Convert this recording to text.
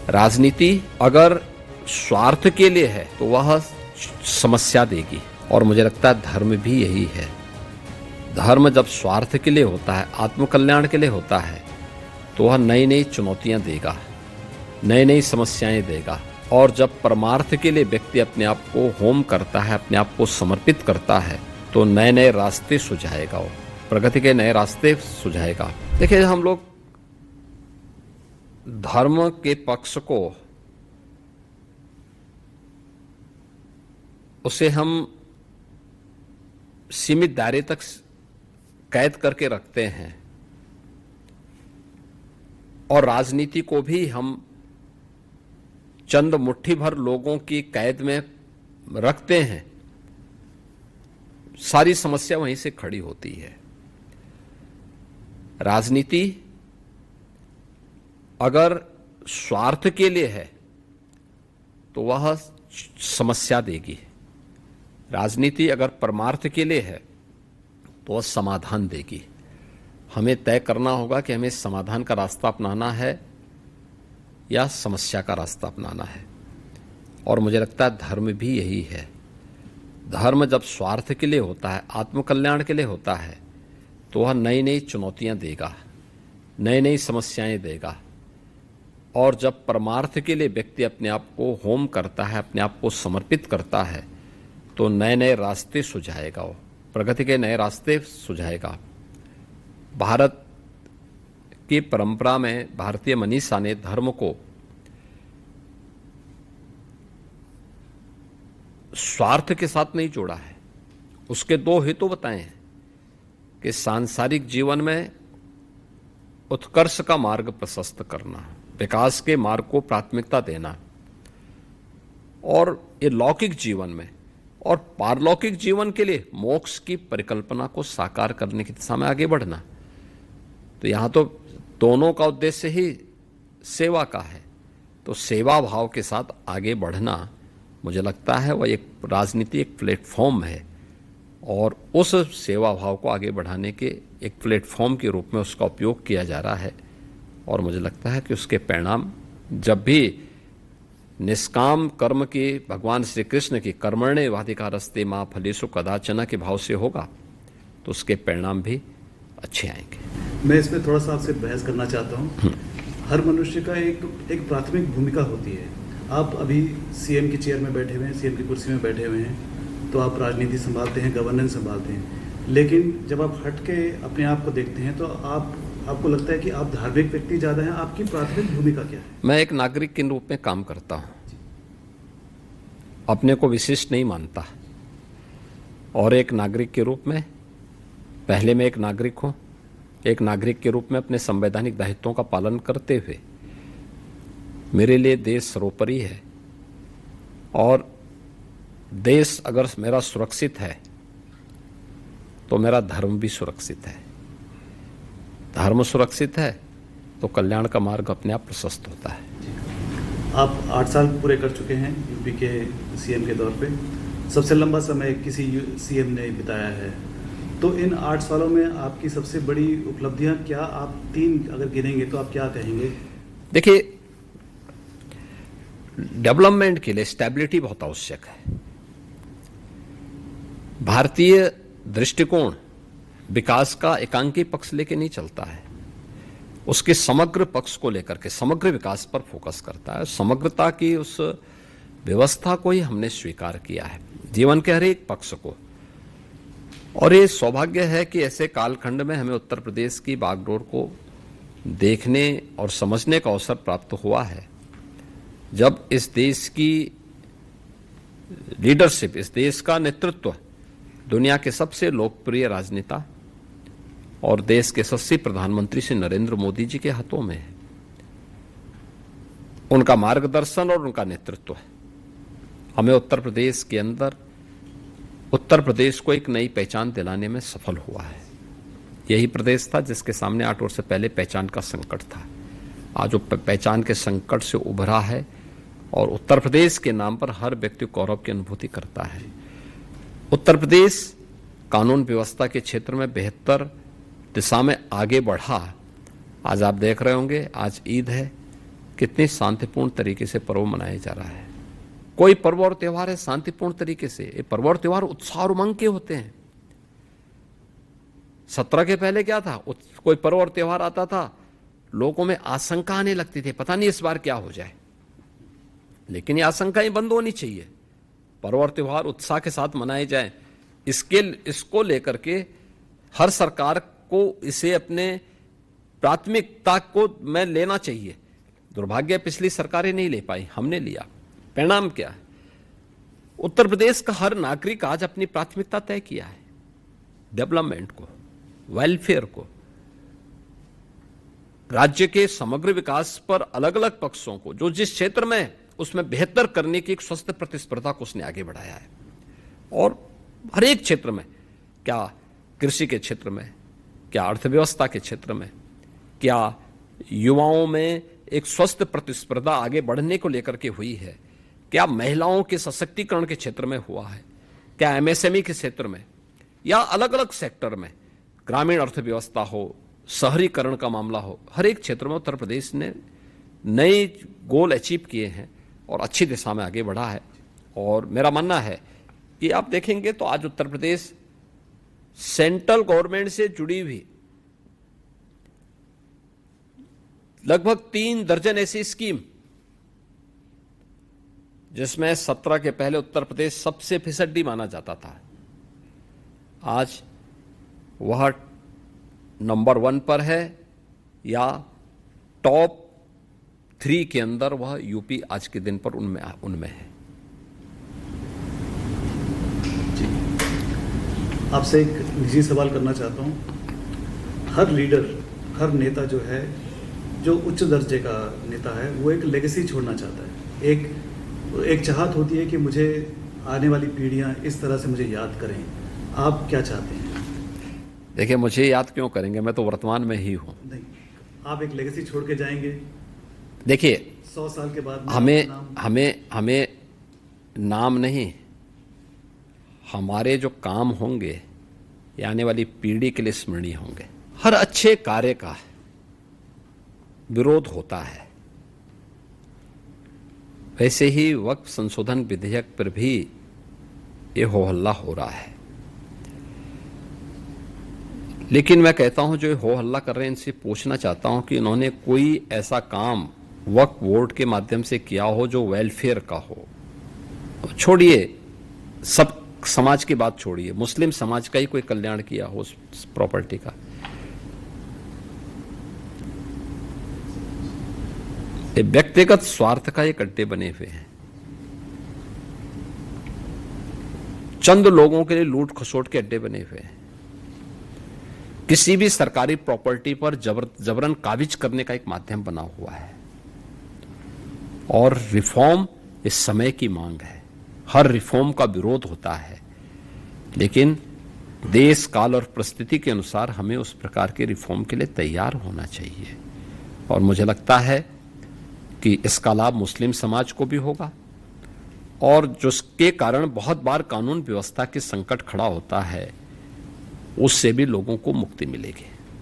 राजनीति अगर स्वार्थ के लिए है तो वह समस्या देगी, और मुझे लगता है धर्म भी यही है। धर्म जब स्वार्थ के लिए होता है, आत्मकल्याण के लिए होता है, तो वह नई नई चुनौतियां देगा, नई नई समस्याएं देगा। और जब परमार्थ के लिए व्यक्ति अपने आप को होम करता है, अपने आप को समर्पित करता है, तो नए नए रास्ते सुझाएगा, वो प्रगति के नए रास्ते सुझाएगा। देखिए, हम लोग धर्म के पक्ष को उसे हम सीमित दायरे तक कैद करके रखते हैं, और राजनीति को भी हम चंद मुट्ठी भर लोगों की कैद में रखते हैं। सारी समस्या वहीं से खड़ी होती है। राजनीति अगर स्वार्थ के लिए है तो वह समस्या देगी। राजनीति अगर परमार्थ के लिए है तो वह समाधान देगी। हमें तय करना होगा कि हमें समाधान का रास्ता अपनाना है या समस्या का रास्ता अपनाना है। और मुझे लगता है धर्म भी यही है। धर्म जब स्वार्थ के लिए होता है, आत्मकल्याण के लिए होता है, तो वह नई नई चुनौतियां देगा, नई नई समस्याएं देगा। और जब परमार्थ के लिए व्यक्ति अपने आप को होम करता है, अपने आप को समर्पित करता है, तो नए नए रास्ते सुझाएगा, वो प्रगति के नए रास्ते सुझाएगा। भारत की परंपरा में भारतीय मनीषा ने धर्म को स्वार्थ के साथ नहीं जोड़ा है। उसके दो हेतु बताए हैं कि सांसारिक जीवन में उत्कर्ष का मार्ग प्रशस्त करना, विकास के मार्ग को प्राथमिकता देना, और ये लौकिक जीवन में और पारलौकिक जीवन के लिए मोक्ष की परिकल्पना को साकार करने की दिशा में आगे बढ़ना। तो यहाँ तो दोनों का उद्देश्य ही सेवा का है। तो सेवा भाव के साथ आगे बढ़ना, मुझे लगता है वह एक राजनीति एक प्लेटफॉर्म है, और उस सेवा भाव को आगे बढ़ाने के एक प्लेटफॉर्म के रूप में उसका उपयोग किया जा रहा है। और मुझे लगता है कि उसके परिणाम जब भी निष्काम कर्म की भगवान श्री कृष्ण की कर्मण्येवाधिकारस्ते मा फलेषु कदाचन के भाव से होगा, तो उसके परिणाम भी अच्छे आएंगे। मैं इसमें थोड़ा सा आपसे बहस करना चाहता हूँ। हर मनुष्य का एक प्राथमिक भूमिका होती है। आप अभी सीएम की चेयर में बैठे हुए हैं, सीएम की कुर्सी में बैठे हुए हैं, तो आप राजनीति संभालते हैं, गवर्नेंस संभालते हैं। लेकिन जब आप हट के अपने आप को देखते हैं तो आपको लगता है कि आप धार्मिक व्यक्ति ज़्यादा हैं। आपकी प्राथमिक भूमिका क्या है? मैं एक नागरिक के रूप में काम करता हूँ, अपने को विशिष्ट नहीं मानता, और एक नागरिक के रूप में पहले मैं एक नागरिक हूँ। एक नागरिक के रूप में अपने संवैधानिक दायित्वों का पालन करते हुए मेरे लिए देश सर्वोपरि है, और देश अगर मेरा सुरक्षित है तो मेरा धर्म भी सुरक्षित है। धर्म सुरक्षित है तो कल्याण का मार्ग अपने आप प्रशस्त होता है। आप 8 साल पूरे कर चुके हैं यूपी के सीएम के तौर पे। सबसे लंबा समय किसी सीएम ने बिताया है। तो इन 8 सालों में आपकी सबसे बड़ी उपलब्धियां क्या? आप 3 अगर गिनेंगे तो आप क्या कहेंगे? देखिए, डेवलपमेंट के लिए स्टेबिलिटी बहुत आवश्यक है। भारतीय दृष्टिकोण विकास का एकांकी पक्ष लेके नहीं चलता है, उसके समग्र पक्ष को लेकर के समग्र विकास पर फोकस करता है। समग्रता की उस व्यवस्था को ही हमने स्वीकार किया है जीवन के हर एक पक्ष को। और ये सौभाग्य है कि ऐसे कालखंड में हमें उत्तर प्रदेश की बागडोर को देखने और समझने का अवसर प्राप्त हुआ है, जब इस देश की लीडरशिप, इस देश का नेतृत्व दुनिया के सबसे लोकप्रिय राजनेता और देश के यशस्वी प्रधानमंत्री श्री नरेंद्र मोदी जी के हाथों में है। उनका मार्गदर्शन और उनका नेतृत्व हमें उत्तर प्रदेश के अंदर उत्तर प्रदेश को एक नई पहचान दिलाने में सफल हुआ है। यही प्रदेश था जिसके सामने 8 वर्ष पहले पहचान का संकट था। आज वो पहचान के संकट से उभरा है, और उत्तर प्रदेश के नाम पर हर व्यक्ति गौरव की अनुभूति करता है। उत्तर प्रदेश कानून व्यवस्था के क्षेत्र में बेहतर दिशा में आगे बढ़ा। आज आप देख रहे होंगे, आज ईद है, कितने शांतिपूर्ण तरीके से पर्व मनाया जा रहा है। कोई पर्व और त्यौहार है शांतिपूर्ण तरीके से, ये पर्व और त्यौहार उत्साह और उमंग के होते हैं। 17 के पहले क्या था, कोई पर्व और त्यौहार आता था, लोगों में आशंका आने लगती थी, पता नहीं इस बार क्या हो जाए। लेकिन ये आशंकाएं बंद होनी चाहिए, पर्व और त्यौहार उत्साह के साथ मनाए जाएं। इसको लेकर के हर सरकार को इसे अपने प्राथमिकता को में लेना चाहिए। दुर्भाग्य पिछली सरकारें नहीं ले पाई, हमने लिया। परिणाम क्या है, उत्तर प्रदेश का हर नागरिक आज अपनी प्राथमिकता तय किया है, डेवलपमेंट को, वेलफेयर को, राज्य के समग्र विकास पर अलग अलग पक्षों को, जो जिस क्षेत्र में उसमें बेहतर करने की एक स्वस्थ प्रतिस्पर्धा को उसने आगे बढ़ाया है। और हर एक क्षेत्र में, क्या कृषि के क्षेत्र में, क्या अर्थव्यवस्था के क्षेत्र में, क्या युवाओं में एक स्वस्थ प्रतिस्पर्धा आगे बढ़ने को लेकर के हुई है, क्या महिलाओं के सशक्तिकरण के क्षेत्र में हुआ है, क्या एमएसएमई के क्षेत्र में, या अलग अलग सेक्टर में, ग्रामीण अर्थव्यवस्था हो, शहरीकरण का मामला हो, हर एक क्षेत्र में उत्तर प्रदेश ने नए गोल अचीव किए हैं और अच्छी दिशा में आगे बढ़ा है। और मेरा मानना है कि आप देखेंगे तो आज उत्तर प्रदेश सेंट्रल गवर्नमेंट से जुड़ी हुई लगभग 3 दर्जन ऐसी स्कीम, जिसमें 17 के पहले उत्तर प्रदेश सबसे फिसड्डी माना जाता था, आज वह नंबर 1 पर है, या टॉप 3 के अंदर वह यूपी आज के दिन पर उनमें है। आपसे एक निजी सवाल करना चाहता हूँ। हर लीडर, हर नेता जो है, जो उच्च दर्जे का नेता है, वो एक लेगेसी छोड़ना चाहता है। एक चाहत होती है कि मुझे आने वाली पीढ़ियाँ इस तरह से मुझे याद करें। आप क्या चाहते हैं? देखिए, मुझे याद क्यों करेंगे, मैं तो वर्तमान में ही हूँ। नहीं, आप एक लेगेसी छोड़ के जाएंगे। देखिए, 100 साल के बाद हमें नाम नहीं, हमारे जो काम होंगे ये आने वाली पीढ़ी के लिए स्मरणीय होंगे। हर अच्छे कार्य का विरोध होता है, वैसे ही वक्फ संशोधन विधेयक पर भी ये हो हल्ला हो रहा है। लेकिन मैं कहता हूं, जो हो हल्ला कर रहे हैं, इनसे पूछना चाहता हूं कि इन्होंने कोई ऐसा काम वक्फ बोर्ड के माध्यम से किया हो जो वेलफेयर का हो। छोड़िए, सब समाज की बात छोड़िए, मुस्लिम समाज का ही कोई कल्याण किया हो उस प्रॉपर्टी का। ये व्यक्तिगत स्वार्थ का एक अड्डे बने हुए हैं, चंद लोगों के लिए लूट खसोट के अड्डे बने हुए हैं। किसी भी सरकारी प्रॉपर्टी पर जबरन काबिज करने का एक माध्यम बना हुआ है। और रिफॉर्म इस समय की मांग है, हर रिफॉर्म का विरोध होता है, लेकिन देश काल और परिस्थिति के अनुसार हमें उस प्रकार के रिफॉर्म के लिए तैयार होना चाहिए। और मुझे लगता है कि इसका लाभ मुस्लिम समाज को भी होगा, और जिसके कारण बहुत बार कानून व्यवस्था के संकट खड़ा होता है, उससे भी लोगों को मुक्ति मिलेगी।